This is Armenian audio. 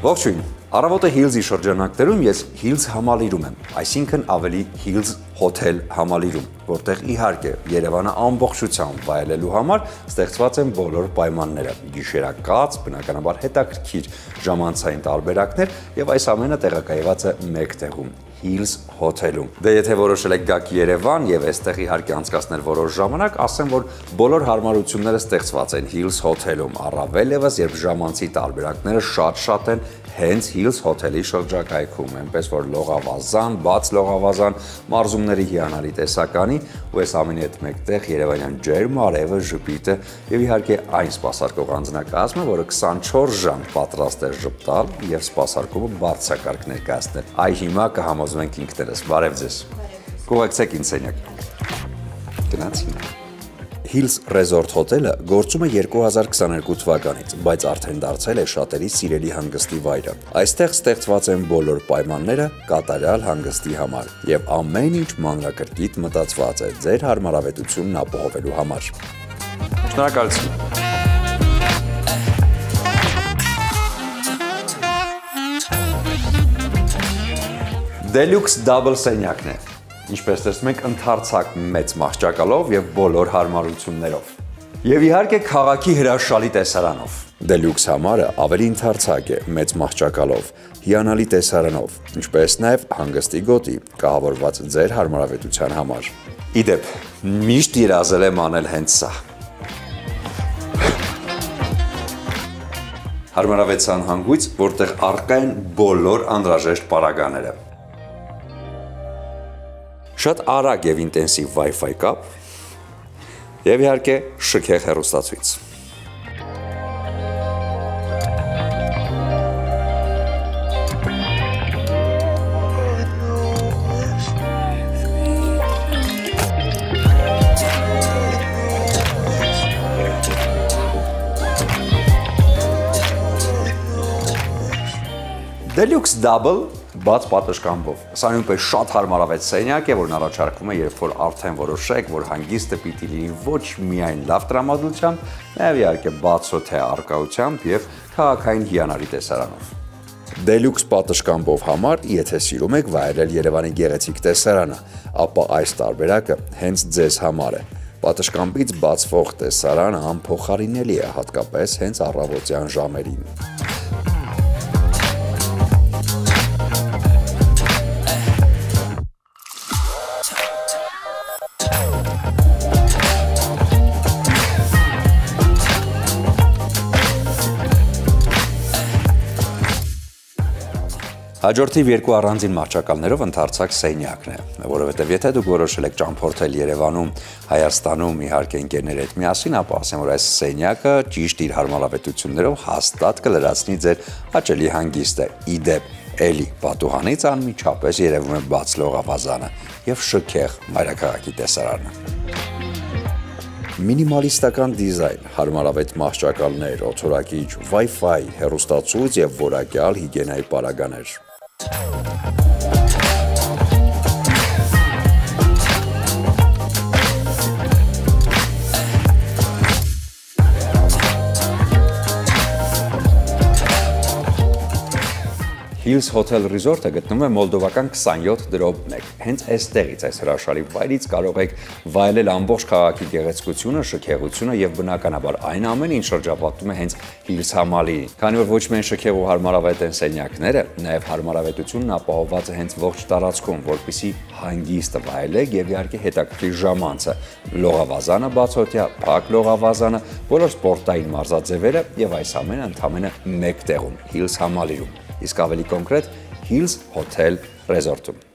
Ողջույն, առավոտը Hills-ի շրջանակներում ես Hills համալիրում եմ, այսինքն ավելի Hills հոթել համալիրում, որտեղ իհարկե Երևանը ամբողջությամբ վայելելու համար ստեղծված են բոլոր պայմանները, գիշերակաց, բնականաբար հետաքրքիր ժամանցային տարբերակներ եւ այս ամենը տեղակայված է մեկ տեղում Hills հոթելում։ Դե եթե որոշել եք գաք Երևան եւ այստեղ իհարկե անցկացնել որոշ ժամանակ, ասեմ, որ բոլոր հարմարությունները ստեղծված են Hills հոթելում, առավել եւս երբ ժամանցի տարբերակները շատ են հենց Hills հոթելի շրջակայքում, այնպես որ լողավազան, բաց լողավազան, մարզումների հիանալի տեսականի ու այս ամենի հետ մեկտեղ երևանյան ջերմ արևը, ժպիտը եւ իհարկե այն սպասարկող անձնակազմը, որը 24 ժամ պատրաստ է ժպտալ եւ սպասարկումը բարձրակարգ ներկայացնել։ Այ հիմա կհամոզվենք ինքներս։ Բարև ձեզ։ Կուղեկցեք ինձ սենյակ։ Գնացինք։ Hills Resort հոթելը գործում է 2022 թվականից, բայց արդեն դարձել է շատերի սիրելի հանգստի վայրը։ Այստեղ ստեղծված են բոլոր պայմանները կատարյալ հանգստի համար եւ ամեն ինչ մանրակրկիտ մտածված է ձեր հարմարավետությունն ապահովելու համար։ Շնորհակալություն։ Deluxe Double սենյակն է։ Ինչպես տեսնում եք, ընդարձակ մեծ մահճակալով եւ բոլոր հարմարություններով։ Եվ իհարկե քաղաքի հրաշալի տեսարանով։ Deluxe համարը ավելի ընդարձակ է, մեծ մահճակալով, հիանալի տեսարանով, ինչպես նաեւ հանգստի գոտի, կահավորված ձեր հարմարավետության համար։ Իդեպ, միշտ երազել եմ անել հենց սա։ Հարմարավետության հանգույց, որտեղ առկա են բոլոր անհրաժեշտ պարագաները։ Շատ արագ եւ ինտենսիվ Wi-Fi կապ եւ իհարկե շքեղ հեռուստացույց։ Deluxe Double բաց պատշգամբով։ Սա նույնպես շատ հարմարավետ սենյակ է, որն առաջարկվում է, երբ որ արդեն որոշեք, որ հանգիստը պիտի լինի ոչ միայն լավ տրամադրությամբ, նաև իհարկե բաց հոթի առկայությամբ եւ քաղաքային հիանալի տեսարանով։ Deluxe պատշգամբով համար, եթե սիրում եք վայելել Երևանի գեղեցիկ տեսարանը, ապա այս տարբերակը հենց ձեզ համար է։ Պատշգամբից բացվող տեսարանը անփոխարինելի է, հատկապես հենց առավոտյան ժամերին։ Հաջորդիվ երկու առանձին մահճակալներով ընդարձակ սենյակն է, որովհետև եթե դուք որոշել եք ճամփորդել Երևանում, Հայաստանում, իհարկե ընկերների հետ միասին, ապա ասեմ, որ այս սենյակը ճիշտ իր հարմարավետություններով հաստատ կլրացնի ձեր հաճելի հանգիստը։ Իդեպ, էլի պատուհանից անմիջապես երևում է բաց լողավազանը եւ շքեղ մայրաքաղաքի տեսարանը։ Մինիմալիստական դիզայն, հարմարավետ մահճակալներ, օթորակիչ, Wi-Fi, հեռուստացույց եւ որակյալ հիգիենայի պարագաներ։ Hills Hotel Resort-ը գտնվում է Մոլդովական 27/1։ Հենց այստեղից, այս հրաշալի վայրից կարող եք վայելել ամբողջ քաղաքի գեղեցկությունը, շքեղությունը եւ բնականաբար այն ամենը, ինչ շրջապատում է հենց Hills համալիրին։ Քանի որ ոչ միայն շքեղ ու հարմարավետ են սենյակները, նաեւ հարմարավետությունն ապահովված է հենց ողջ տարածքում, որպեսզի հանգիստ վայելեք եւ իհարկե հետաքրքիր ժամանցը։ Լողավազանը բացօթյա, փակ լողավազանը, բոլոր սպորտային մարզաձևերը եւ այս ամենը ընդամենը մեկ տեղում Hills համալիրում։ Իսկ ավելի կոնկրետ Hills Hotel Resort-ում։